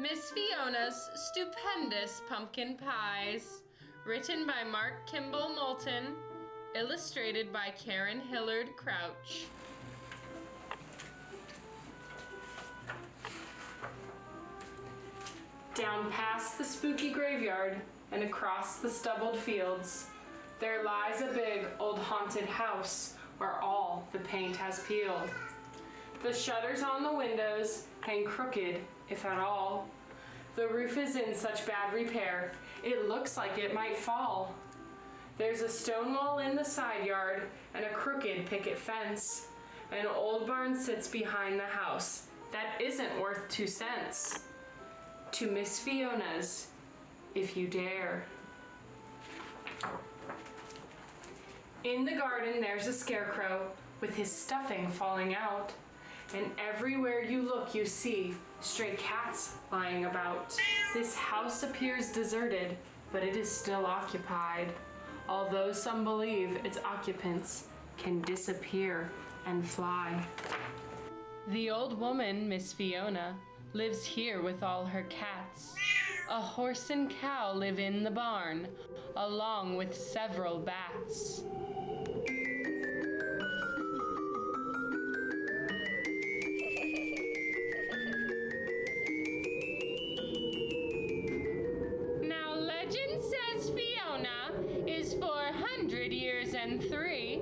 Miss Fiona's Stupendous Pumpkin Pies, written by Mark Kimball Moulton, illustrated by Karen Hillard Crouch. Down past the spooky graveyard and across the stubbled fields, there lies a big old haunted house where all the paint has peeled. The shutters on the windows hang crooked, if at all. The roof is in such bad repair, it looks like it might fall. There's a stone wall in the side yard and a crooked picket fence. An old barn sits behind the house that isn't worth 2 cents. To Miss Fiona's, if you dare. In the garden there's a scarecrow with his stuffing falling out, and everywhere you look you see stray cats lying about. This house appears deserted, but it is still occupied, although some believe its occupants can disappear and fly. The old woman, Miss Fiona, lives here with all her cats. A horse and cow live in the barn, along with several bats. Now legend says Fiona is 400 years and 3,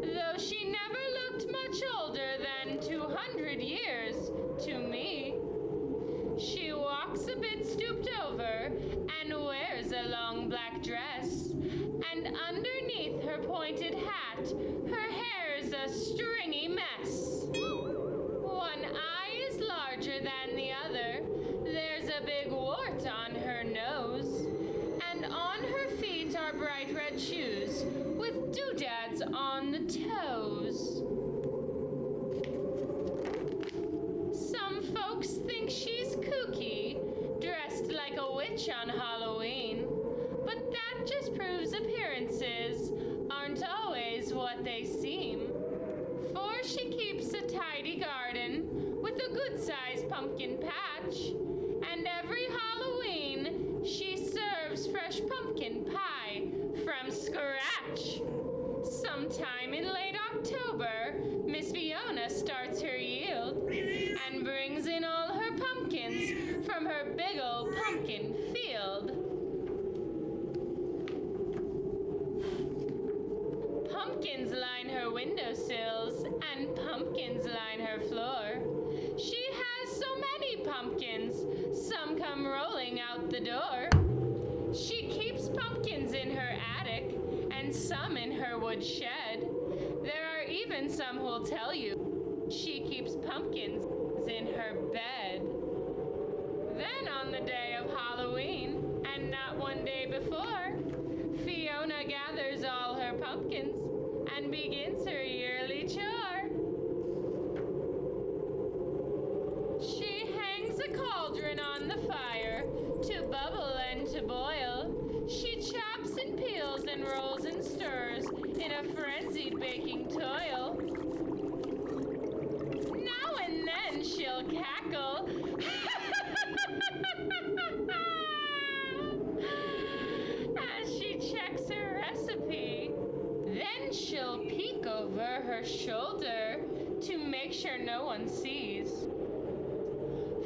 though she never looked much older than 200 years to me. She walks a bit stooped over and wears a long black dress, and underneath her pointed hat, her hair's a stringy mess. One eye is larger than the other, there's a big wart on her nose, and on her feet are bright red shoes with doodads on the toes. Some folks think she's kooky, dressed like a witch on Halloween, but that just proves appearances aren't always what they seem. For she keeps a tidy garden with a good-sized pumpkin patch, and every Halloween she serves fresh pumpkin pie from scratch. Sometime in late October, Miss Fiona starts her yield and brings in all her pumpkins from her big old pumpkin field. Pumpkins line her windowsills and pumpkins line her floor. She has so many pumpkins, some come rolling out the door. She keeps pumpkins in her attic and some in her wood shed. There are even some who'll tell you she keeps pumpkins in her bed. Then on the day of Halloween, and not one day before, Fiona gathers all her pumpkins and begins her yearly chore. She hangs a cauldron on the fire to bubble and to boil. She chops and peels and rolls and stirs in a frenzied baking toil. Now and then she'll cackle as she checks her recipe. Then she'll peek over her shoulder to make sure no one sees.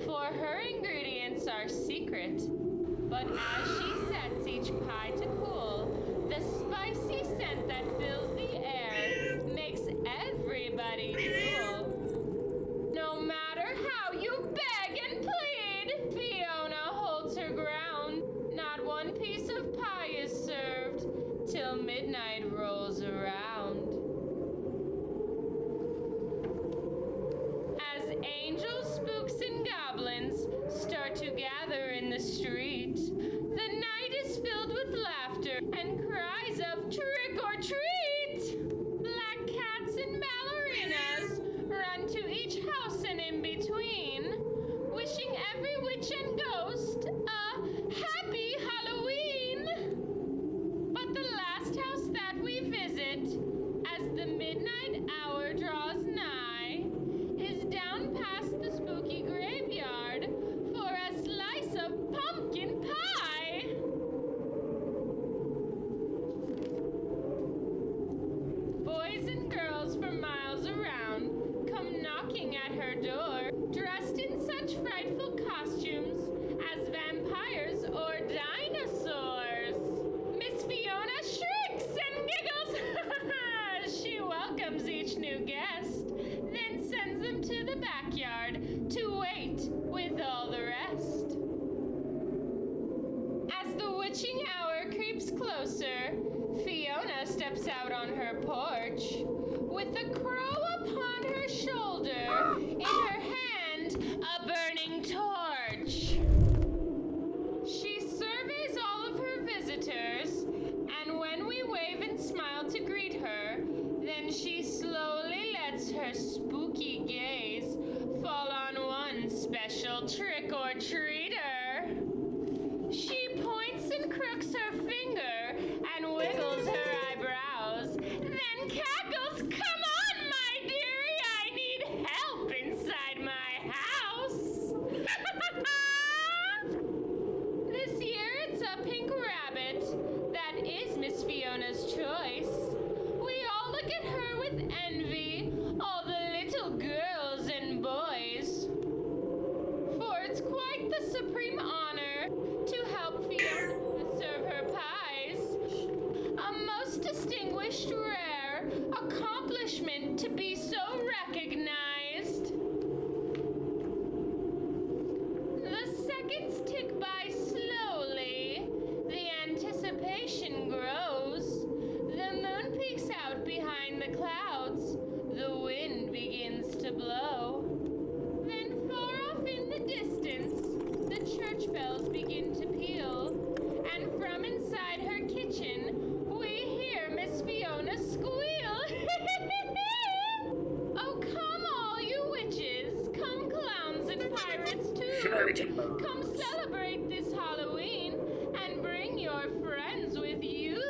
For her ingredients are secret, but as she sets each pie to cool, the spicy scent that fills the air makes everybody drool. No matter how you beg and plead, Fiona holds her ground. Not one piece of pie is served till midnight rolls around. As angels, spooks, and goblins start to gather in the street, the night is filled with laughter and cries of trick or treat. Black cats and ballerinas run to each house and in between, wishing every witch and ghost a happy Halloween. But the last house that we visit, as the midnight hour draws nigh, is down past the spooky graveyard for a slice closer, Fiona steps out on her porch with a crow upon her shoulder, in her hand a burning torch. She surveys all of her visitors, and when we wave and smile to greet her, then she slowly lets her spooky gaze fall on one special trick-or-treater. She points and crooks her finger and wiggles her eyebrows, then cackles, "Come on, my dearie, I need help inside my house." This year it's a pink rabbit. That is Miss Fiona's choice. We all look at her with envy, all the little girls and boys. For it's quite the supreme honor to help Fiona serve her pies. A most distinguished, rare accomplishment to be so recognized. The seconds tick by slowly. The anticipation grows. The moon peeks out behind the clouds. The wind begins to blow. Then far off in the distance, the church bells begin to peal. And from inside her kitchen, we hear Miss Fiona squeal. Oh, come all you witches. Come clowns and pirates too. Come celebrate this Halloween and bring your friends with you.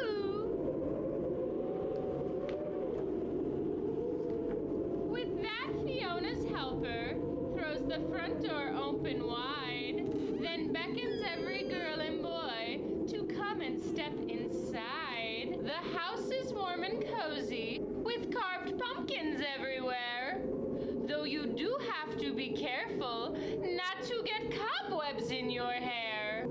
With that, Fiona's helper throws the front door open wide, then beckons every girl and boy to come and step inside. The house is warm and cozy, with carved pumpkins everywhere, though you do have to be careful not to get cobwebs in your hair.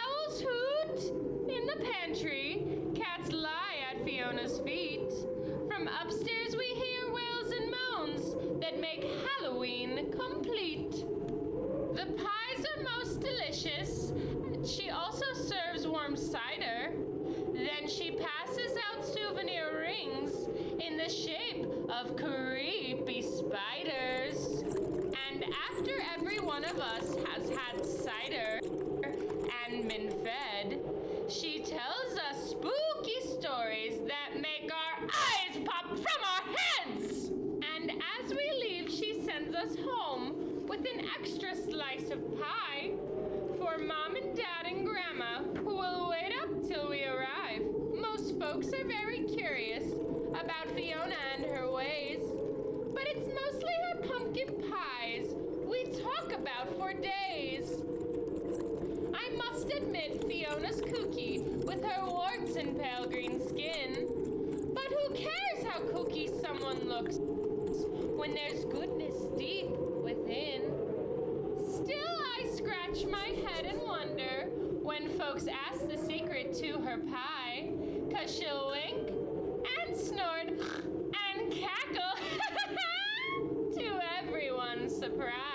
Owls hoot in the pantry, cats lie at Fiona's feet. From upstairs we hear wails and moans that make Halloween complete. The pies are most delicious. She also serves warm cider. Then she passes out souvenir rings in the shape of creepy spiders. And after every one of us has had cider and been fed, she tells us spooky stories that make our eyes pop from our heads. And as we leave, she sends us home with an extra slice of pie for Mom and Dad and Grandma, who will wait up till we arrive. Most folks are very curious about Fiona and her ways, but it's mostly her pumpkin pies we talk about for days. I must admit Fiona's kooky with her warts and pale green skin, but who cares how kooky someone looks when there's goodness deep within? Still, I scratch my head and wonder when folks ask the secret to her pie, 'cause she'll wink and snort and cackle to everyone's surprise.